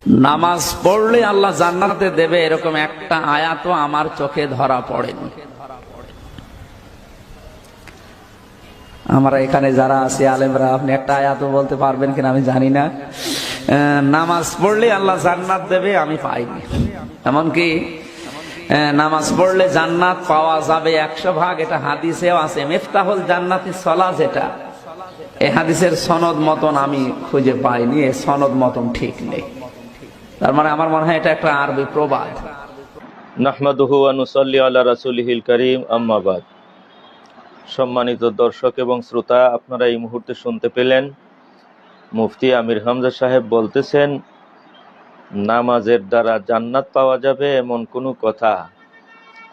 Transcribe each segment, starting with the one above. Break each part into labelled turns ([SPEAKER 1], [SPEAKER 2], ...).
[SPEAKER 1] নামাজ পড়লে আল্লাহ জান্নাতে দেবে এরকম একটা আয়াতও আমার চোখে ধরা পড়েনি। আমরা এখানে যারা আছি আলেমরা, আপনি একটা আয়াতও বলতে পারবেন কিনা আমি জানি না। নামাজ পড়লে আল্লাহ জান্নাত দেবে আমি পাইনি। এমনকি নামাজ পড়লে জান্নাত পাওয়া যাবে 100 ভাগ, এটা হাদিসেও আছে। মিফতাহুল জান্নাতি সলাহ, যেটা এই হাদিসের সনদ মতন আমি খুঁজে পাইনি, এই সনদ মতন ঠিক নেই। তার মানে আমার মনে হয় এটা একটা আরবি প্রবাদ।
[SPEAKER 2] নাহমাদুহু ওয়া নুসাল্লি আলা রাসূলিহিল কারীম, আম্মা বাদ। সম্মানিত দর্শক এবং শ্রোতা, আপনারা এই মুহূর্তে শুনতে পেলেন মুফতি আমির হামজা সাহেব বলতেছেন, নামাজের দ্বারা জান্নাত পাওয়া যাবে এমন কোনো কথা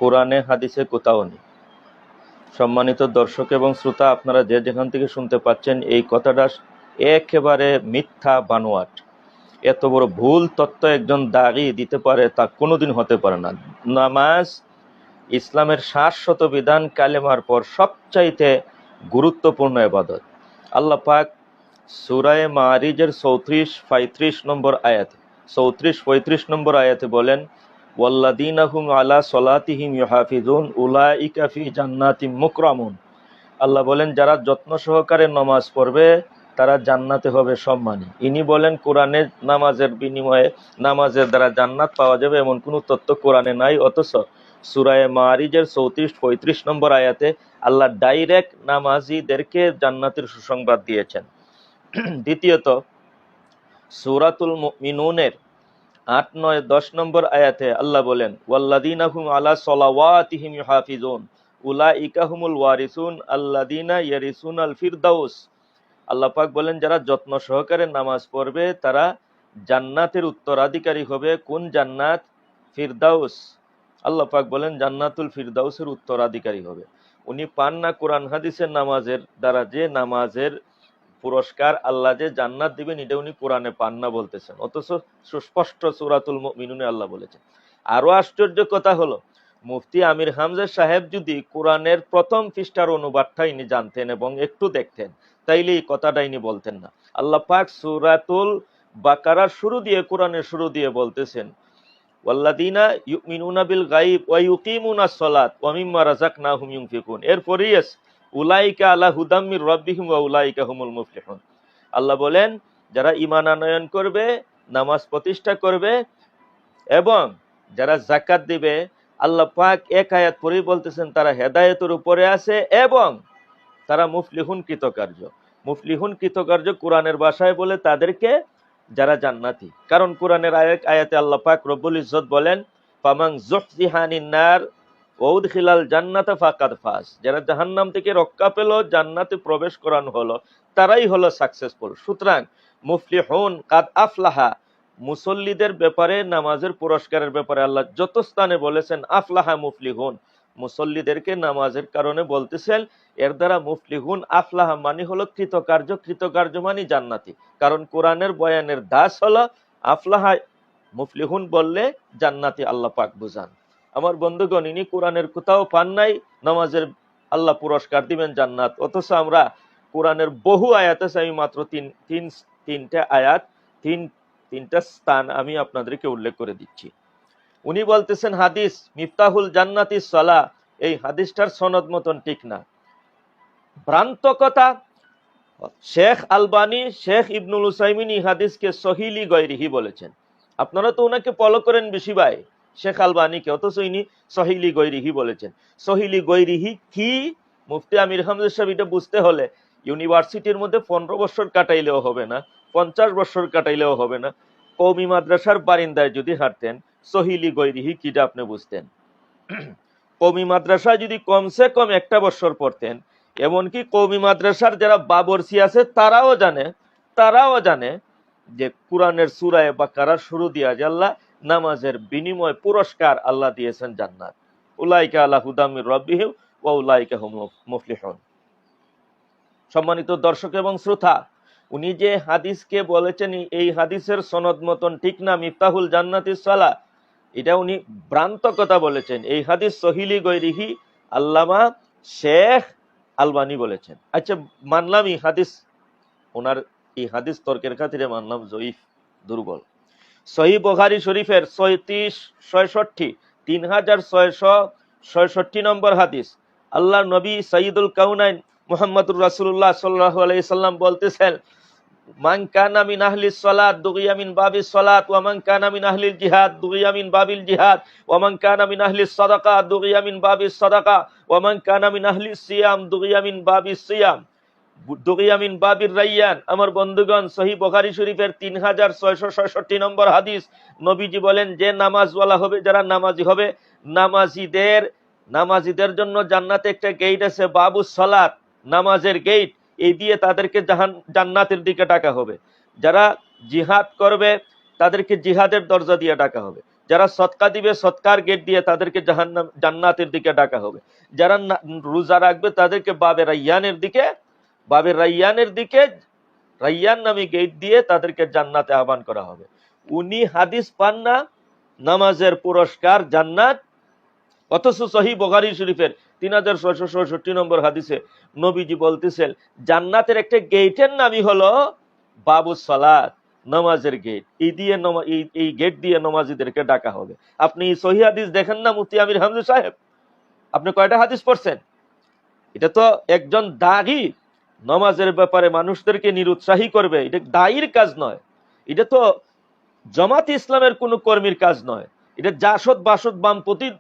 [SPEAKER 2] কোরআনে হাদিসে কোথাও নেই। সম্মানিত দর্শক এবং শ্রোতা, আপনারা যে যেখান থেকে শুনতে পাচ্ছেন, এই কথাটা একেবারে মিথ্যা বানোয়াট। এত বড় ভুল তত্ত্ব একজন দাগি দিতে পারে তা কোনোদিন হতে পারে না। নামাজ ইসলামের শাশ্বত বিধান, কালেমার পর সবচাইতে গুরুত্বপূর্ণ ইবাদত। আল্লাহ পাক সূরা মারিজের 34-35 নম্বর আয়াতে 34-35 নম্বর আয়াতে বলেন, ওয়াল্লাযীনা হুম আলা সলাতিহিম ইউহাফিজুন উলাইকা ফি জান্নাতিম মুকরামুন। আল্লাহ বলেন, যারা যত্ন সহকারে নামাজ পড়বে তারা জান্নাতে হবে সম্মানী। ইনি বলেন কোরআনে নামাজের বিনিময়ে, নামাজের দ্বারা জান্নাত পাওয়া যাবে এমন কোনো তথ্য কোরআনে নাই। অথচ সূরা মারিজের 34-35 নম্বর আয়াতে আল্লাহ ডাইরেক্ট নামাজীদেরকে জান্নাতের সুসংবাদ দিয়েছেন। দ্বিতীয়ত, সূরাতুল মুমিনুনের 8, 9, 10 নম্বর আয়াতে আল্লাহ বলেন, ওয়াল্লাযীনা হুম আলা সলাওয়াতিহিম ইউহাফিজুন উলাইকা হুমুল ওয়ারিসুন আল্লাযীনা ইয়ারিসুনাল ফিরদাউস। আল্লাহ পাক বলেন, যারা যত্ন সহকারে নামাজ পড়বে তারা জান্নাতের উত্তরাধিকারী হবে। কোন জান্নাত? ফিরদাউস। আল্লাহ পাক বলেন জান্নাতুল ফিরদাউসের উত্তরাধিকারী হবে। উনি পান না কোরআন হাদিসের নামাজের দ্বারা যে নামাজের পুরস্কার আল্লাহ যে জান্নাত দিবেন, এটা উনি কোরআনে পান না বলতেছেন, অথচ সুস্পষ্ট সূরাতুল মুমিনুনে আল্লাহ বলেছেন। আরো আশ্চর্য কথা হলো, মুফতি আমির হামজা সাহেব যদি কোরআনের প্রথম পৃষ্ঠার অনুবাদটা ইনি জানতেন এবং একটু দেখতেন, তাইলে এই কথাটা ইনি বলতেন না। আল্লাহ পাক সূরাতুল বাকারার শুরু দিয়ে, কোরআনের শুরু দিয়ে বলতেছেন, ওয়াল্লাযীনা ইউমিনুনা বিল গায়ব ওয়া ইউকিমুনাস সালাত ওয়া মিম্মা রাযাকনাহুম ইউনফিকুন। এরপরই আছে উলাইকা আলা হুদাম মির রাব্বিহিম ওয়া উলাইকা হুমুল মুফলিহুন। আল্লাহ বলেন, যারা ঈমান আনয়ন করবে, নামাজ প্রতিষ্ঠা করবে এবং যারা যাকাত দিবে, আল্লাহ পাক এক আয়াত পরেই বলতেছেন তারা হেদায়েতের উপরে আছে এবং তারা মুফলিহুন কৃতকার্য। মুফলিহুন কৃতকার্য কোরআনের ভাষায় বলে তাদেরকে যারা জান্নাতি। কারণ কোরআনের আয়াতে আল্লাহ পাক রব্বুল ইজ্জত বলেন, ফামান যুহজিহানিন নার ওয়া উদখিলাল জান্নাতা ফাকাদ ফাজ। যারা জাহান্নাম থেকে রক্ষা পেল, জান্নাতে প্রবেশ করানো হলো, তারাই হলো সাকসেসফুল। সুতরাং মুফলিহুন কাদ আফলাহা, মুসল্লিদের ব্যাপারে, নামাজের পুরস্কারের ব্যাপারে আল্লাহ যত স্থানে বলেছেন আফলাহা মুফলিহুন, মুসল্লিদেরকে নামাজের কারণে বলতেছেন। এর দ্বারা মুফলিহুন, আফলাহা মানে হলো কৃতকার্য, কৃতকার্য মানে জান্নাতি। কারণ কোরআনের বয়ানের দাস হলো আফলাহা, মুফলিহুন বললে জান্নাতি আল্লাহ পাক বুঝান। আমার বন্ধুগণ, ইনি কোরআনের কোথাও পান নাই নামাজের আল্লাহ পুরস্কার দিবেন জান্নাত, অথচ আমরা কোরআনের বহু আয়াত আছে। আমি মাত্র তিনটা আয়াত, তিনটা স্থান আমি আপনাদেরকে উল্লেখ করে দিচ্ছি। উনি বলতেছেন হাদিস মিফতাহুল জান্নাতি সালাহ, এই হাদিসটার সনদ মতন ঠিক না, ভ্রান্ত কথা। শেখ আলবানী, শেখ ইবনুল উসাইমিন এই হাদিসকে সহিলি গৈরিহি বলেছেন। আপনারা তো ওনাকে ফলো করেন বেশি ভাই, শেখ আলবানীকে, অথচ ইনি সহিলি গৈরিহি বলেছেন। সহিলি গৈরিহি কি? মুফতি আমির হামজা সাহেব এটা বুঝতে হলে ইউনিভার্সিটির মধ্যে 15 বছর কাটাইলেও হবে না, 50 বছর কাটাইলেও হবে না, কওমি মাদ্রাসার বারিন্দায় যদি হাঁটতেন, সহিলি গৈরিহি কিটা আপনি বুঝতেন। কওমি মাদ্রাসায় যদি কমসে কম 1 বছর পড়তেন, এমনকি কওমি মাদ্রাসার যারা বাবরসি আছে তারাও জানে যে কোরআনের সূরা বাকারার শুরু দিয়া যে আল্লাহ নামাজের বিনিময় পুরস্কার আল্লাহ দিয়েছেন জান্নাত। উলাইকা আলা হুদাম মির রাব্বিহিম ওয়া উলাইকা হুমুল মুফলিহুন। সম্মানিত দর্শক এবং শ্রোতা, উনি যে হাদিসকে বলেছেন এই হাদিসের সনদ মতন ঠিক না, মিফতাহুল জান্নাতিস সালাহ, এটা উনি ভ্রান্ত কথা বলেছেন। এই হাদিস সহিলি গৈরিহি আল্লামা শেখ আলবানী বলেছেন। আচ্ছা, মানলাম এই হাদিস, ওনার এই হাদিস তর্কের খাতিরে মানলাম জয়ীফ, দুর্বল। সহিহ বুখারী শরীফের 3666 নম্বর হাদিস। আল্লাহর নবী সাইয়্যিদুল কাউনাইন মুহাম্মদুর রাসূলুল্লাহ সাল্লাল্লাহু আলাইহি সাল্লাম বলতেছেন, মান কানা মিন আহলিস সালাত দুগিয়া মিন বাবিস সালাত ওয়া মান কানা মিন আহলিল জিহাদ দুগিয়া মিন বাবিল জিহাদ ওয়া মান কানা মিন আহলিস সাদাকা দুগিয়া মিন বাবিস সাদাকা ওয়া মান কানা মিন আহলিস সিয়াম দুগিয়া মিন বাবিস সিয়াম দুগিয়া মিন বাবির রায়্যান। আমার বন্ধুগণ, সহিহ বুখারী শরীফের 3666 নম্বর হাদিস। নবীজি বলেন, যে নামাজওয়ালা হবে, যারা নামাজি হবে, নামাজিদের জন্য জান্নাতে একটা গেট আছে, বাবুস সালাত, নামাজের গেট। এই দিয়ে তাদেরকে জান্নাতের দিকে ডাকা হবে। যারা জিহাদ করবে তাদেরকে জিহাদের দরজা দিয়ে ডাকা হবে। যারা সদকা দিবে সদকার গেট দিয়ে তাদেরকে জান্নাতের দিকে ডাকা হবে। যারা রোজা রাখবে তাদেরকে বাবের রাইয়ানের দিকে রাইয়ান নামী গেট দিয়ে তাদেরকে জান্নাতে আহ্বান করা হবে। উনি হাদিস পান না নামাজের পুরস্কার জান্নাত, অথচ সহিহ বুখারী শরীফের 3666 নম্বর হাদিসে নবীজি বলতেছেন, জান্নাতের একটা গেটের নামই হলো বাবুস সালাত, নামাজের গেট। এই গেট দিয়ে নামাজীদেরকে ডাকা হবে। আপনি সহিহ হাদিস দেখেন না মুফতি আমির হামজা সাহেব? আপনি কয়টা হাদিস পড়ছেন? এটা তো একজন দায়ী নামাজের ব্যাপারে মানুষদেরকে নিরুৎসাহী করবে, এটা দায়ীর কাজ নয়। এটা তো জামাত ইসলামের কোনো কর্মীর কাজ নয়। এটা জাসদ বাসদ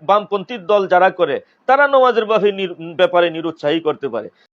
[SPEAKER 2] বামপন্থী দল যারা করে, তারা নামাজের ব্যাপারে নিরুৎসাহী করতে পারে।